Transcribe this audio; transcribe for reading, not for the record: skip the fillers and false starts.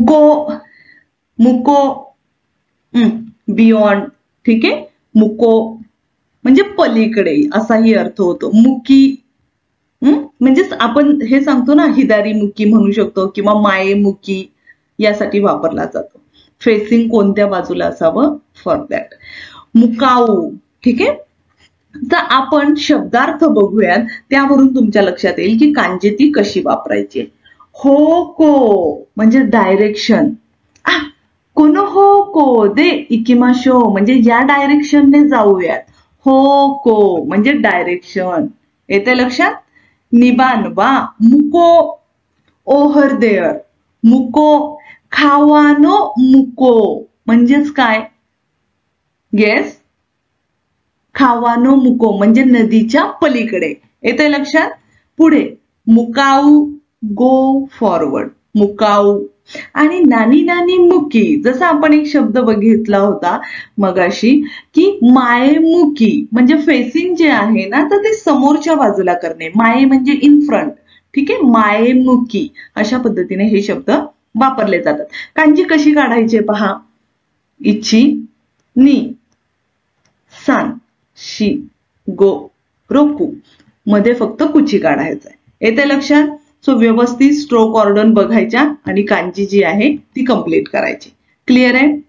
गो, मुको, beyond. ठीक आहे, मुको म्हणजे पलीकडे असाही अर्थ होतो. मुकी म्हणजेच आपण हे सांगतो ना, हिदारी मुकी म्हणू शकतो किंवा माये मुकी, यासाठी वापरला जातो. फेसिंग कोणत्या बाजूला असावं, फॉर दॅट. मुकाऊ. ठीक आहे, तर आपण शब्दार्थ बघूयात, त्यावरून तुमच्या लक्षात येईल की कांजिती कशी वापरायची. होको म्हणजे डायरेक्शन. कोनो होको दे इकिमाशो म्हणजे या डायरेक्शनने जाऊयात. होको म्हणजे डायरेक्शन. येते लक्षात. निबान वा मुको ओव्हर देअर. मुको खावानो मुको म्हणजेच काय, गेस. खावानो मुको म्हणजे नदीच्या पलीकडे. येते लक्षात. पुढे मुकाऊ गो फॉरवर्ड. मुकाऊ. आणि नानी नानी मुकी, जसा आपण एक शब्द बघितला होता मगाशी की मायेमुकी म्हणजे फेसिंग जे आहे ना, तर ते समोरच्या बाजूला करणे. माये म्हणजे इन फ्रंट. ठीक आहे, मायेमुकी अशा पद्धतीने हे शब्द वापरले जातात. कांजी कशी काढायची पहा. इची, नी, सान, शी, गो, रोकू. मध्ये फक्त कुची काढायचं आहे. येते लक्षात. सो व्यवस्थित स्ट्रोक ऑर्डर बघायच्या आणि कांजी जी आहे ती कंप्लीट करायची. क्लिअर आहे.